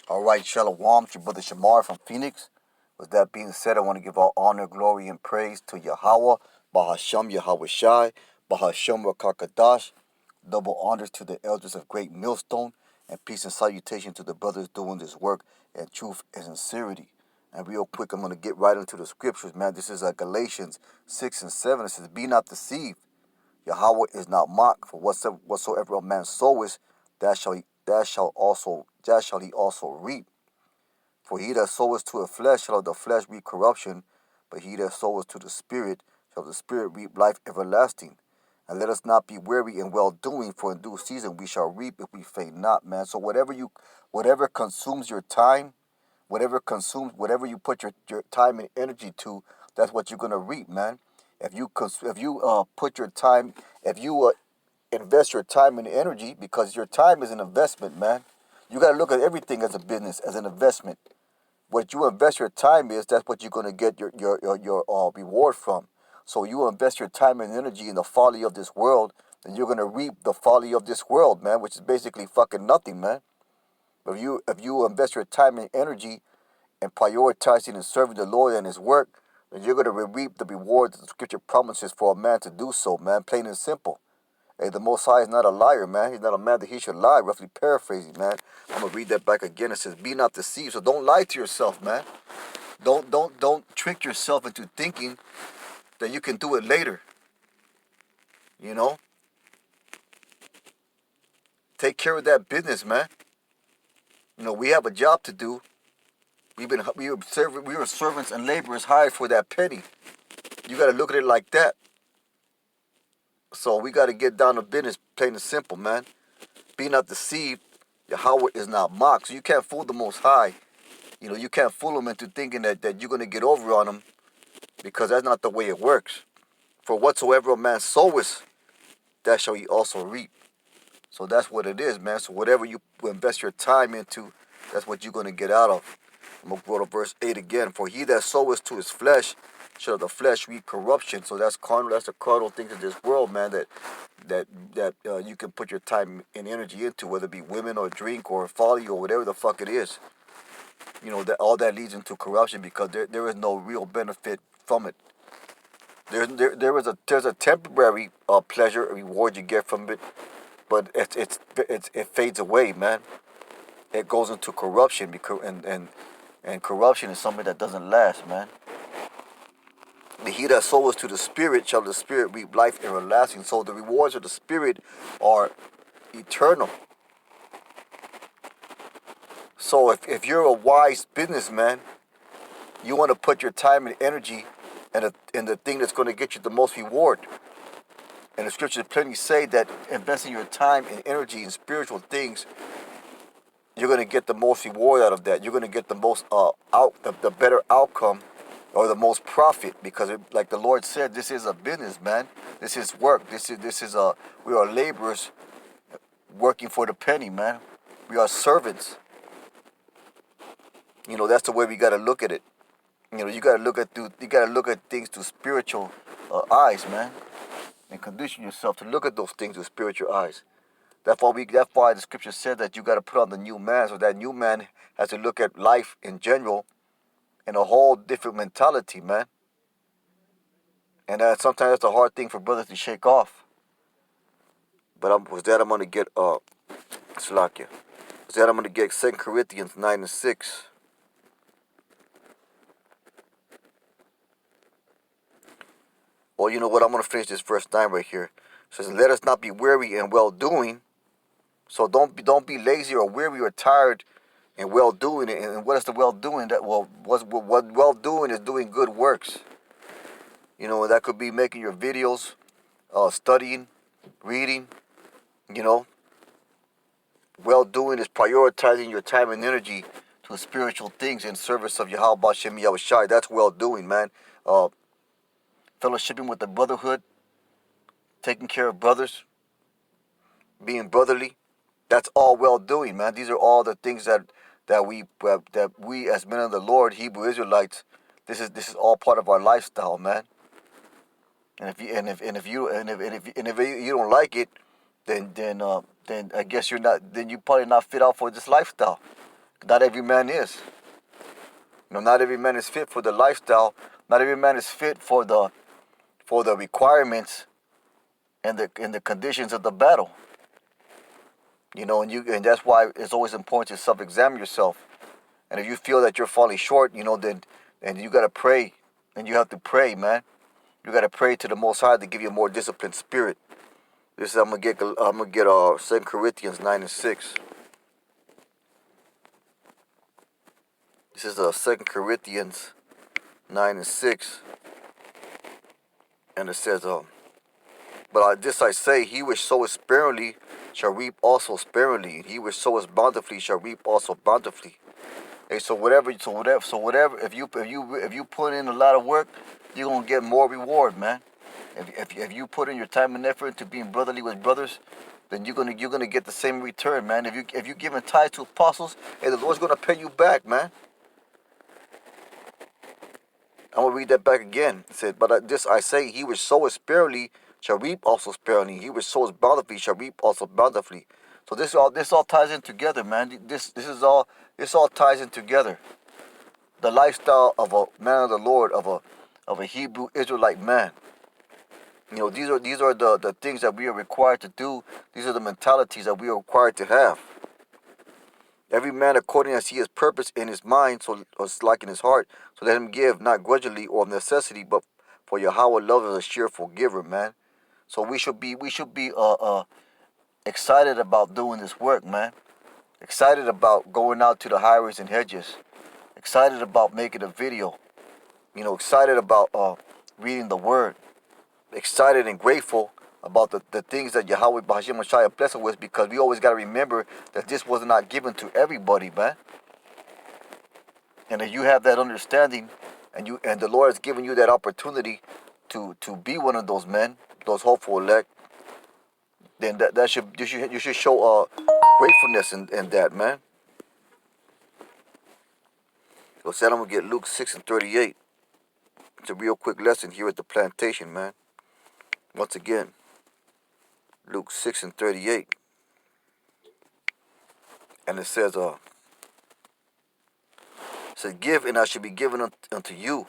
All right, Shalom, it's your brother Shamar from Phoenix. With that being said, I want to give all honor, glory, and praise to Yahawah, BAHASHAM, YAHAWAHSHI, BAHASHAM, QUADASH. Double honors to the elders of Great Millstone, and peace and salutation to the brothers doing this work in truth and sincerity. And real quick, I'm going to get right into the scriptures, man. This is Galatians 6 and 7. It says, "Be not deceived. Yahweh is not mocked, for whatsoever a man soweth, that shall he also reap. For he that soweth to the flesh shall of the flesh reap corruption, but he that soweth to the Spirit shall of the Spirit reap life everlasting. And let us not be weary in well doing, for in due season we shall reap if we faint not," man. So whatever consumes your time, whatever you put your time and energy to, that's what you're gonna reap, man. If you put your time, if you invest your time and energy, because your time is an investment, man. You gotta look at everything as a business, as an investment. What you invest your time is, that's what you're gonna get your reward from. So you invest your time and energy in the folly of this world, then you're gonna reap the folly of this world, man, which is basically fucking nothing, man. But if you invest your time and energy and prioritizing and serving the Lord and His work, then you're going to reap the rewards that the Scripture promises for a man to do so, man. Plain and simple. Hey, the Most High is not a liar, man. He's not a man that he should lie. Roughly paraphrasing, man. I'm gonna read that back again. It says, "Be not deceived." So don't lie to yourself, man. Don't trick yourself into thinking that you can do it later. You know, take care of that business, man. You know, we have a job to do. We were servants and laborers hired for that penny. You got to look at it like that. So we got to get down to business, plain and simple, man. Be not deceived. Yahweh is not mocked. So you can't fool the Most High. You know, you can't fool him into thinking that you're going to get over on him, because that's not the way it works. For whatsoever a man soweth, that shall he also reap. So that's what it is, man. So whatever you invest your time into, that's what you're going to get out of. I'm going to go to verse 8 again. "For he that soweth to his flesh shall the flesh reap corruption." So that's carnal. That's the carnal things of this world, man, that you can put your time and energy into, whether it be women or drink or folly or whatever the fuck it is. You know, that all that leads into corruption, because there is no real benefit from it. There's a temporary pleasure or reward you get from it, but it fades away, man. It goes into corruption, because and corruption is something that doesn't last, man. "But he that soweth to the Spirit shall the Spirit reap life everlasting." So the rewards of the Spirit are eternal. So if you're a wise businessman, you want to put your time and energy in the thing that's going to get you the most reward. And the scriptures plenty say that investing your time and energy in spiritual things, you're going to get the most reward out of that. You're going to get the most the better outcome, or the most profit, because like the Lord said, this is a business, man. This is work. We are laborers working for the penny, man. We are servants. You know, that's the way we got to look at it. You know, you got to look at things through spiritual eyes, man, and condition yourself to look at those things with spiritual eyes. That's why the scripture said that you got to put on the new man. So that new man has to look at life in general in a whole different mentality, man. And sometimes that's a hard thing for brothers to shake off. But I'm going to get Slakia. I'm going to get 2 Corinthians 9 and 6. Well, you know what? I'm going to finish this verse 9 right here. It says, "Let us not be weary in well doing." So don't be lazy or weary or tired in well doing. And what is the well doing? What well doing is doing good works. You know, that could be making your videos, studying, reading. You know, well doing is prioritizing your time and energy to spiritual things in service of YAHAWAHSHI. That's well doing, man. Fellowshipping with the brotherhood, taking care of brothers, being brotherly. That's all well doing, man. These are all the things that we as men of the Lord, Hebrew Israelites, this is all part of our lifestyle, man. And if you don't like it, then I guess you're not. Then you probably not fit out for this lifestyle, Not every man is. Not every man is fit for the lifestyle. Not every man is fit for the requirements and the conditions of the battle. And that's why it's always important to self-examine yourself. And if you feel that you're falling short, then you gotta pray, and you have to pray, man. You gotta pray to the Most High to give you a more disciplined spirit. This is I'm gonna get 2 Corinthians 9:6. This is 2 Corinthians 9:6, and it says, but this I say, he which soweth sparingly shall reap also sparingly, and he which soweth bountifully shall reap also bountifully. Hey, so whatever, if you put in a lot of work, you're gonna get more reward, man. If you put in your time and effort into being brotherly with brothers, then you're gonna get the same return, man. If you giving tithes to apostles, hey, the Lord's gonna pay you back, man. I'm going to read that back again. It said, but this I say, he which soweth sparingly shall reap also sparingly. He which soweth bountifully shall reap also bountifully. So this all ties in together, man. This all ties in together. The lifestyle of a man of the Lord, of a Hebrew Israelite man. These are the things that we are required to do. These are the mentalities that we are required to have. Every man according as he has purpose in his mind, so it's like in his heart, so let him give, not grudgingly or of necessity, but for Yahawah loves a cheerful giver, man. So we should be excited about doing this work, man. Excited about going out to the highways and hedges. Excited about making a video. Excited about reading the word. Excited and grateful about the things that Yahawah BAHASHAM blessed us with, because we always got to remember that this was not given to everybody, man. And if you have that understanding, and the Lord has given you that opportunity to be one of those men, those hopeful elect, then you should show gratefulness in that, man. So said I'm gonna get Luke 6:38. It's a real quick lesson here at the plantation, man. Once again, Luke 6:38, and it says, give, and I shall be given unto you.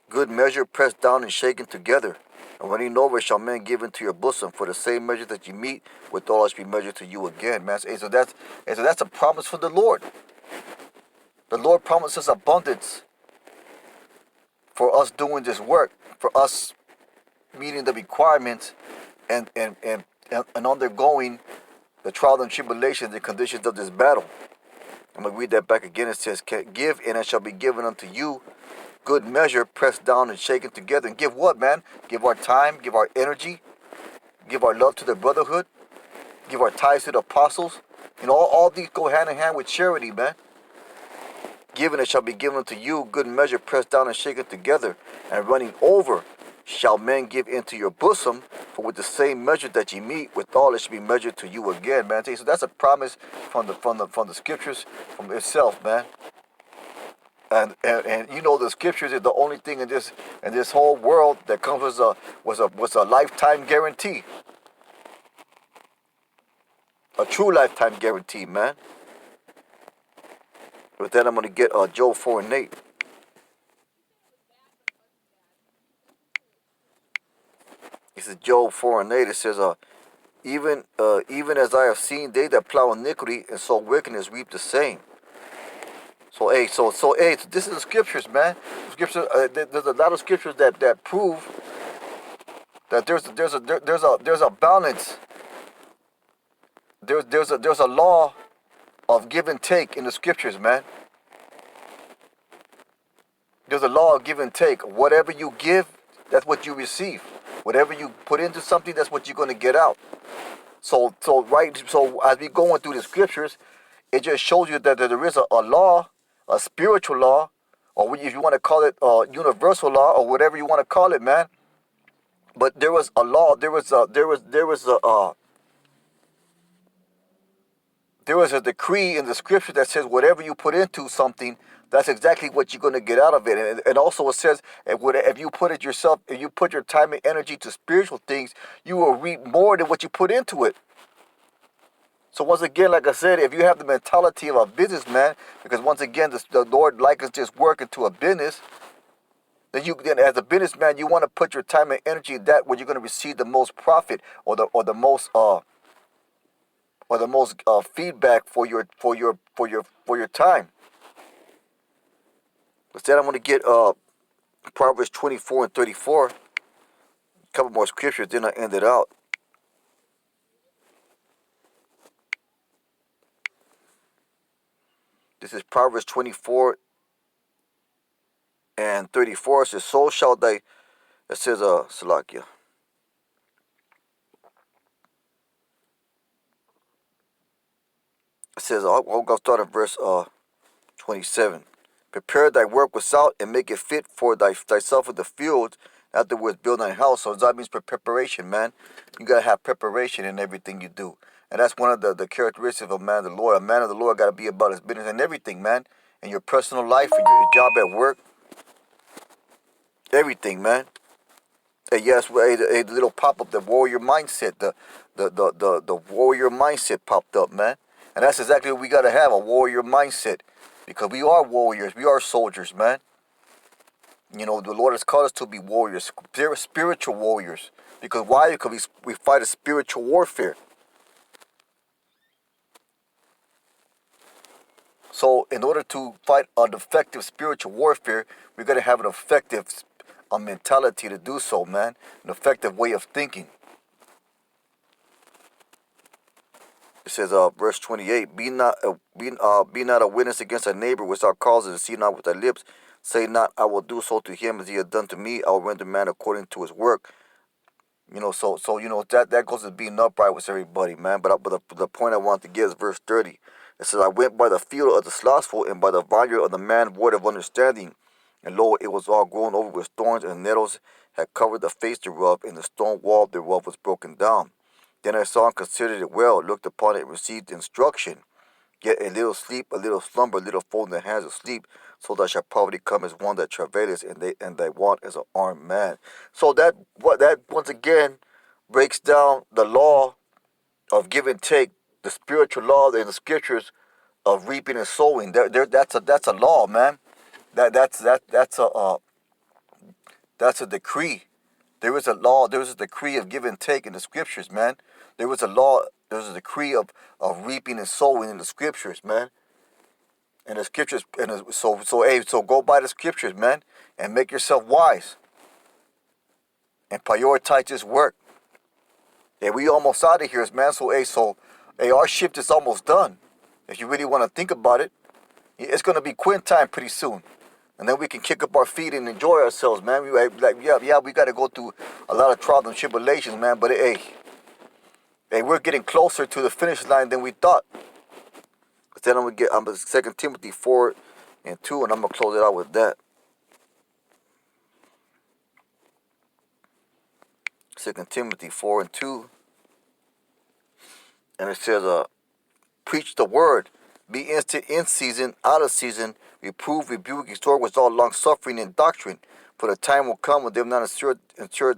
Good measure, pressed down and shaken together, and running over shall men give into your bosom. For the same measure that you meet, withal it shall be measured to you again, man. So that's a promise for the Lord. The Lord promises abundance for us doing this work, for us meeting the requirements and undergoing the trials and tribulations and conditions of this battle. I'm going to read that back again. It says, give, and it shall be given unto you. Good measure, pressed down and shaken together. And give what, man? Give our time, give our energy, give our love to the brotherhood, give our tithes to the apostles. All these go hand in hand with charity, man. Give, and it shall be given unto you. Good measure, pressed down and shaken together, and running over shall men give into your bosom. For with the same measure that ye meet, withal it shall be measured to you again, man. So that's a promise from the scriptures, from itself, man. And the scriptures is the only thing in this whole world that comes with a lifetime guarantee, a true lifetime guarantee, man. With that, I'm going to get Job 4:8. This is Job 4:8. It says, even as I have seen they that plow iniquity and sow wickedness reap the same. So this is the scriptures, man. Scripture, there's a lot of scriptures that prove that there's a balance. There's a law of give and take in the scriptures, man. There's a law of give and take. Whatever you give, that's what you receive. Whatever you put into something, that's what you're going to get out. So as we going through the scriptures, it just shows you that there is a law, a spiritual law, or if you want to call it a universal law, or whatever you want to call it, man. But there was a law. There was a decree in the scripture that says whatever you put into something, that's exactly what you're going to get out of it. And also it says, if you put your time and energy to spiritual things, you will reap more than what you put into it. So once again, like I said, if you have the mentality of a businessman, because once again, the Lord likens this work into a business, then as a businessman, you want to put your time and energy in that where you're going to receive the most profit or the most feedback for your time. Instead, I'm going to get Proverbs 24 and 34. A couple more scriptures, then I end it out. This is Proverbs 24 and 34. It says, so shall thy, it says, Salakia. It says, I'm going to start at verse 27. Prepare thy work without and make it fit for thyself in the field. Afterwards, build thy house. So that means preparation, man. You got to have preparation in everything you do. And that's one of the characteristics of a man of the Lord. A man of the Lord got to be about his business and everything, man. In your personal life, in your job at work, everything, man. And yes, a little pop-up, the warrior mindset, the warrior mindset popped up, man. And that's exactly what we got to have, a warrior mindset. Because we are warriors. We are soldiers, man. You know, the Lord has called us to be warriors, spiritual warriors. Because why? Because we fight a spiritual warfare. So in order to fight an effective spiritual warfare, we're going to have an effective mentality to do so, man. An effective way of thinking. It says, verse 28, be not a witness against a neighbor without cause, and see not with thy lips. Say not, I will do so to him as he hath done to me. I will render man according to his work. You know, so you know that goes to being upright with everybody, man. But the point I want to get is verse 30. It says, I went by the field of the slothful and by the vineyard of the man void of understanding. And lo, it was all grown over with thorns, and nettles had covered the face thereof, and the stone wall thereof was broken down. Then I saw and considered it well, looked upon it, and received instruction. Yet a little sleep, a little slumber, a little fold in the hands of sleep, so that shall poverty come as one that travaileth, and thy want as an armed man. So that once again breaks down the law of give and take, the spiritual law in the scriptures of reaping and sowing. That's a law, man. That's a decree. There is a law, there is a decree of give and take in the scriptures, man. There was a law, there was a decree of reaping and sowing in the scriptures, man. And the scriptures, so go by the scriptures, man, and make yourself wise. And prioritize this work. Yeah, we almost out of here, man. Our shift is almost done. If you really want to think about it, it's going to be quit time pretty soon. And then we can kick up our feet and enjoy ourselves, man. We got to go through a lot of trials and tribulations, man. But hey, we're getting closer to the finish line than we thought. But then I'm going to get 2 Timothy 4 and 2, and I'm going to close it out with that. 2 Timothy 4 and 2. And it says, preach the word, be instant in season, out of season, reprove, rebuke, exhort with all long suffering and doctrine. For the time will come when they will not endure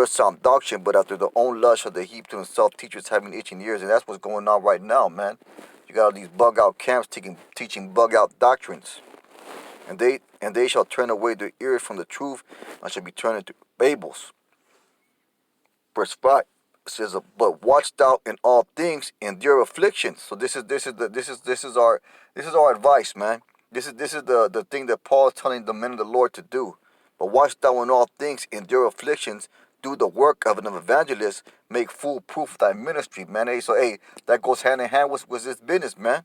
sound doctrine, but after their own lust shall they heap to themselves teachers having itching ears. And that's what's going on right now, man. You got all these bug out camps teaching bug out doctrines. And they shall turn away their ears from the truth and shall be turned into fables. Verse 5 says, but watch thou in all things, endure afflictions. So this is our advice, man. This is the thing that Paul is telling the men of the Lord to do. But watch thou in all things, endure afflictions, do the work of an evangelist, make full proof of thy ministry, man. Hey, so that goes hand in hand with this business, man.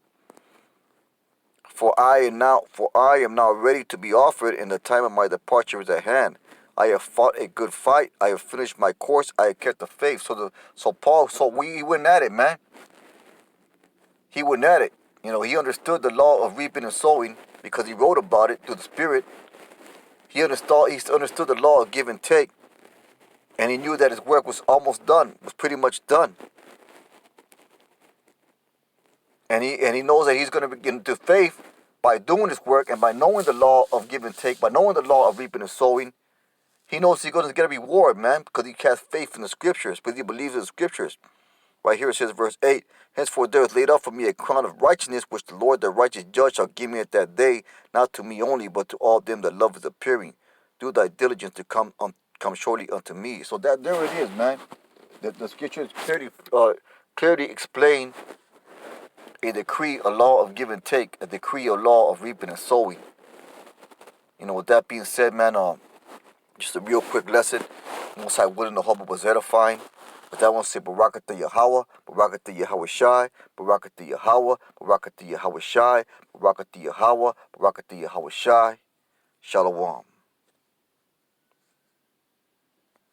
For I am now ready to be offered, and the time of my departure is at hand. I have fought a good fight. I have finished my course. I have kept the faith. He went at it, man. He went at it. You know, he understood the law of reaping and sowing because he wrote about it through the Spirit. He understood the law of give and take, and he knew that his work was almost done, was pretty much done. And he knows that he's going to begin to faith by doing his work and by knowing the law of give and take, by knowing the law of reaping and sowing. He knows he's going to get a reward, man, because he has faith in the scriptures, because he believes in the scriptures. Right here it says, verse 8, henceforth there is laid up for me a crown of righteousness, which the Lord the righteous judge shall give me at that day, not to me only, but to all them that love his appearing. Do thy diligence to come shortly unto me. So that there it is, man. The scriptures clearly explain a decree, a law of give and take, a decree, a law of reaping and sowing. With that being said, man, just a real quick lesson. Most High willing, the hope it was edifying. But that one say, Barakatah Yahawah, Barakatah YAHAWAHSHI, Barakatah Yahawah, Barakatah YAHAWAHSHI, Barakatah Yahawah, Barakatah YAHAWAHSHI. Shalom.